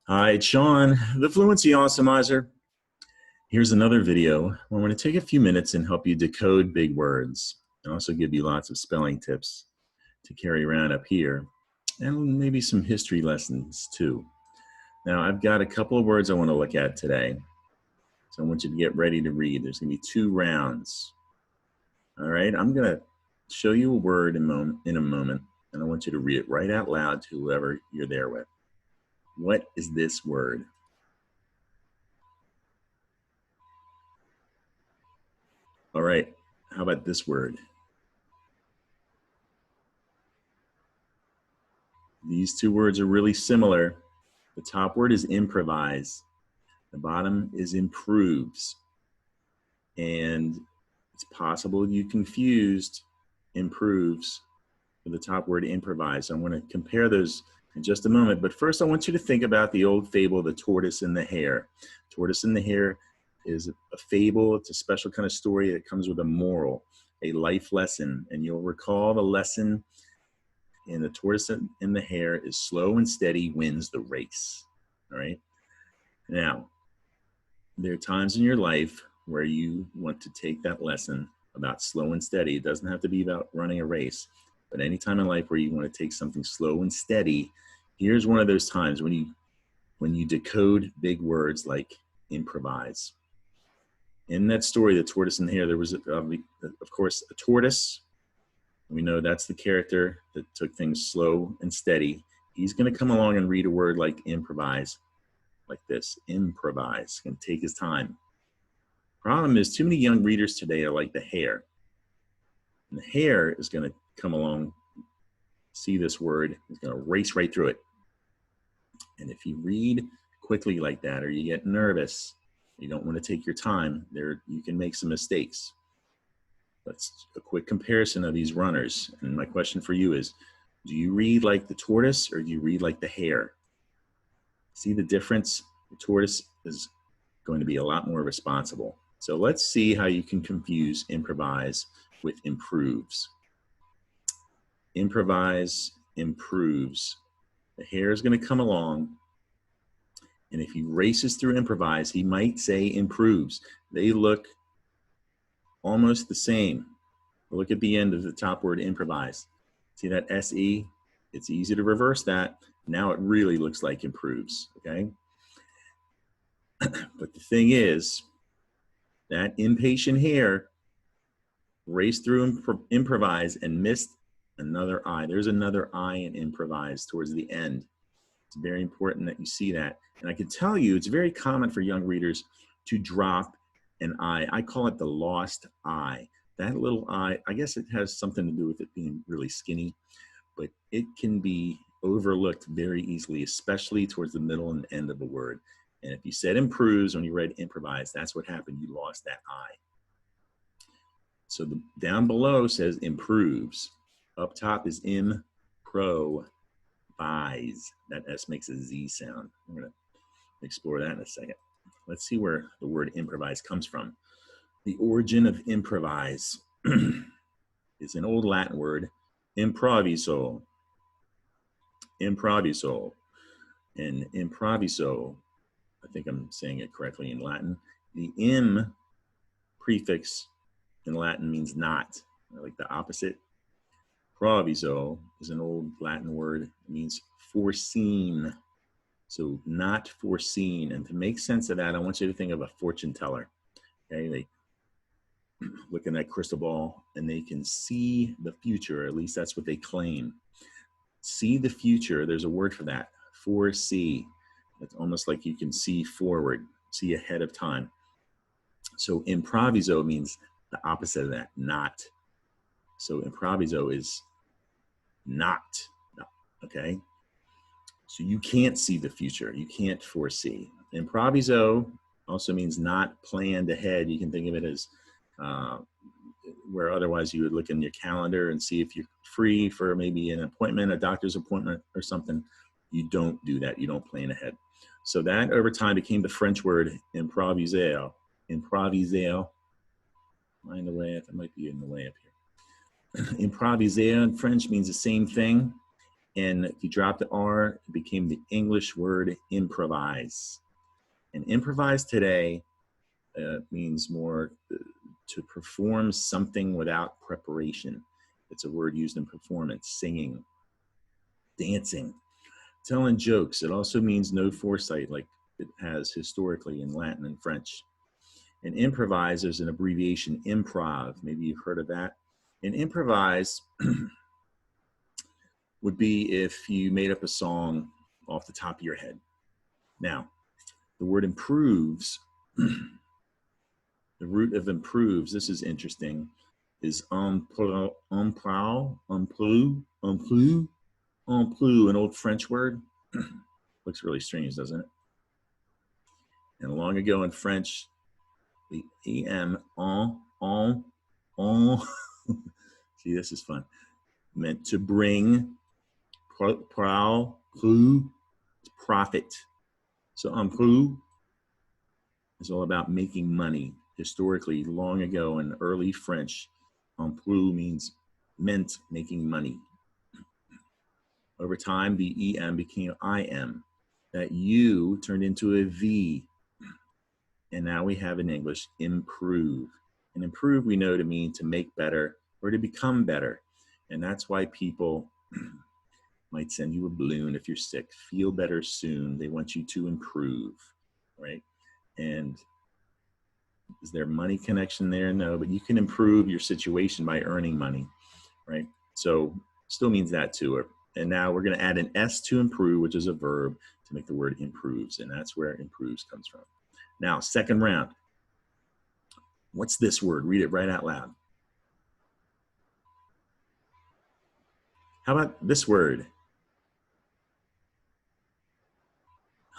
Hi, it's Sean, the Fluency Awesomizer. Here's another video where I'm going to take a few minutes and help you decode big words and also give you lots of spelling tips to carry around up here and maybe some history lessons too. Now, I've got a couple of words I want to look at today, so I want you to get ready to read. There's going to be 2 rounds. All right, I'm going to show you a word in a moment, and I want you to read it right out loud to whoever you're there with. What is this word? All right, how about this word? These 2 words are really similar. The top word is improvise. The bottom is improves. And it's possible you confused improves with the top word improvise. I'm going to compare those in just a moment. But first, I want you to think about the old fable, The Tortoise and the Hare. Tortoise and the Hare is a fable. It's a special kind of story that comes with a moral, a life lesson. And you'll recall the lesson in The Tortoise and the Hare is slow and steady wins the race. All right. Now, there are times in your life where you want to take that lesson about slow and steady. It doesn't have to be about running a race, but any time in life where you want to take something slow and steady, here's one of those times when you decode big words like improvise. In that story, The Tortoise and the Hare, there was, of course, a tortoise. We know that's the character that took things slow and steady. He's going to come along and read a word like improvise, like this, improvise. Going to take his time. Problem is, too many young readers today are like the hare. And the hare is going to come along, see this word, is going to race right through it. And if you read quickly like that, or you get nervous, you don't want to take your time, you can make some mistakes. That's a quick comparison of these runners. And my question for you is, do you read like the tortoise or do you read like the hare? See the difference? The tortoise is going to be a lot more responsible. So let's see how you can confuse improvise with improves. Improvise, improves. The hare is going to come along, and if he races through improvise, he might say improves. They look almost the same. Look at the end of the top word improvise. See that SE? It's easy to reverse that. Now it really looks like improves, okay? But the thing is, that impatient hare raced through improvise and missed another I. There's another I in improvise towards the end. It's very important that you see that. And I can tell you, it's very common for young readers to drop an I. I call it the lost I. That little I guess it has something to do with it being really skinny, but it can be overlooked very easily, especially towards the middle and end of a word. And if you said improves when you read improvise, that's what happened. You lost that I. So down below says improves. Up top is improvise. That S makes a Z sound. I'm going to explore that in a second. Let's see where the word improvise comes from. The origin of improvise is an old Latin word, improviso. Improviso. And improviso, I think I'm saying it correctly in Latin. The im prefix in Latin means not, like the opposite. Proviso is an old Latin word. It means foreseen. So not foreseen. And to make sense of that, I want you to think of a fortune teller. Okay, they look in that crystal ball and they can see the future. At least that's what they claim. See the future. There's a word for that. Foresee. It's almost like you can see forward, see ahead of time. So improviso means the opposite of that, not. So improviso is not, okay? So you can't see the future. You can't foresee. Improviso also means not planned ahead. You can think of it as where otherwise you would look in your calendar and see if you're free for maybe an appointment, a doctor's appointment or something. You don't do that. You don't plan ahead. So that over time became the French word improviser. Improviser. Mind the way, it might be in the way up here. Improviser in French means the same thing. And if you drop the R, it became the English word improvise. And improvise today means more to perform something without preparation. It's a word used in performance, singing, dancing, telling jokes. It also means no foresight, like it has historically in Latin and French. And improvise is an abbreviation, improv. Maybe you've heard of that. And improvise would be if you made up a song off the top of your head. Now, the word improves, the root of improves, this is interesting, is emprou, an old French word. Looks really strange, doesn't it? And long ago in French, the em, see, this is fun, meant to bring, prou, profit. So emprou is all about making money. Historically, long ago in early French, emprou meant making money. Over time, the em became im. That U turned into a V. And now we have in English, improve. And improve we know to mean to make better or to become better. And that's why people might send you a balloon if you're sick. Feel better soon. They want you to improve, right? And is there money connection there? No, but you can improve your situation by earning money, right? So still means that too. And now we're going to add an S to improve, which is a verb, to make the word improves. And that's where improves comes from. Now, second round. What's this word? Read it right out loud. How about this word?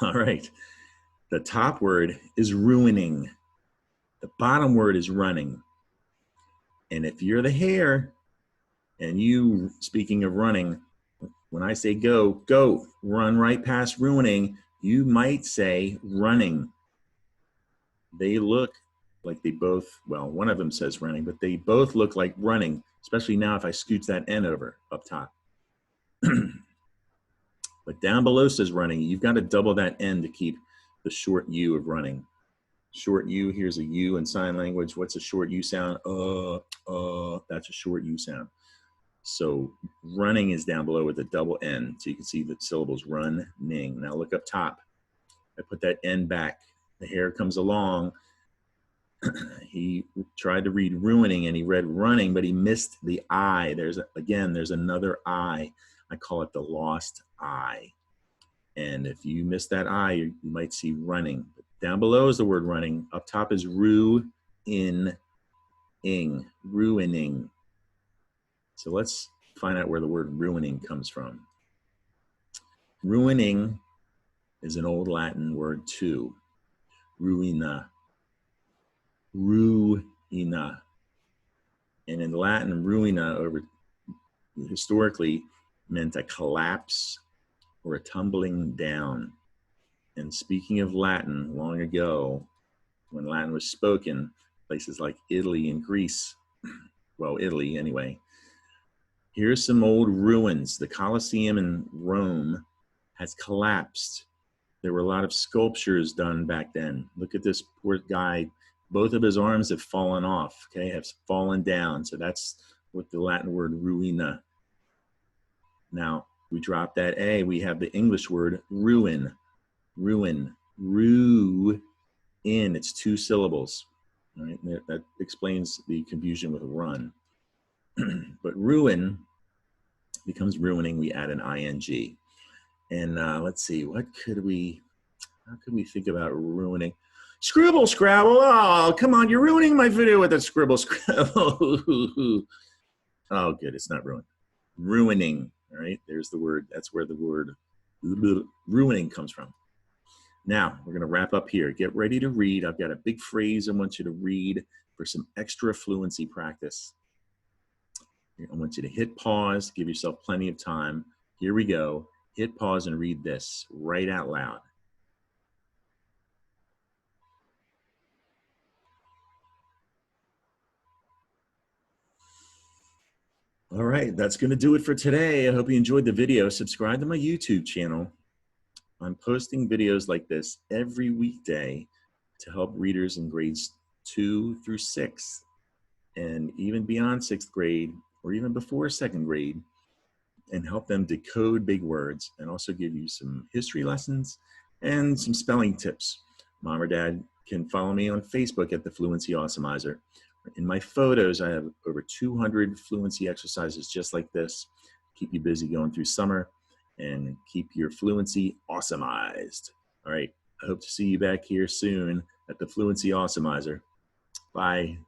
All right. The top word is ruining. The bottom word is running. And if you're the hare, and you, speaking of running, when I say go, go, run right past ruining, you might say running. They look like they both, well, one of them says running, but they both look like running, especially now if I scooch that N over up top. But down below says running. You've got to double that N to keep the short U of running. Short U, here's a U in sign language. What's a short U sound? That's a short U sound. So running is down below with a double N. So you can see the syllables running. Now look up top. I put that N back. The hare comes along. He tried to read ruining and he read running, but he missed the I. There's another I. I call it the lost I. And if you miss that I, you might see running. But down below is the word running. Up top is ruining. So let's find out where the word ruining comes from. Ruining is an old Latin word too. Ruina. Ruina. And in Latin, ruina historically meant a collapse or a tumbling down. And speaking of Latin, long ago, when Latin was spoken, places like Italy and Greece, well, Italy anyway, here's some old ruins. The Colosseum in Rome has collapsed. There were a lot of sculptures done back then. Look at this poor guy. Both of his arms have fallen off, okay, have fallen down. So that's what the Latin word ruina. Now, we drop that A, we have the English word ruin. Ruin. Ru-in. It's two syllables. All right? That explains the confusion with run. But ruin becomes ruining. We add an ing. And let's see, how could we think about ruining? Scribble Scrabble. Oh, come on, you're ruining my video with a Scribble Scrabble. Oh, good, it's not ruined. Ruining, all right? There's the word, that's where the word ruining comes from. Now, we're gonna wrap up here. Get ready to read. I've got a big phrase I want you to read for some extra fluency practice. I want you to hit pause, give yourself plenty of time. Here we go. Hit pause and read this right out loud. All right, that's going to do it for today. I hope you enjoyed the video. Subscribe to my YouTube channel. I'm posting videos like this every weekday to help readers in grades 2 through 6, and even beyond 6th grade, or even before 2nd grade, and help them decode big words, and also give you some history lessons and some spelling tips. Mom or dad can follow me on Facebook at the Fluency Awesomizer. In my photos, I have over 200 fluency exercises just like this. Keep you busy going through summer and keep your fluency awesomized. All right, I hope to see you back here soon at the Fluency Awesomizer. Bye.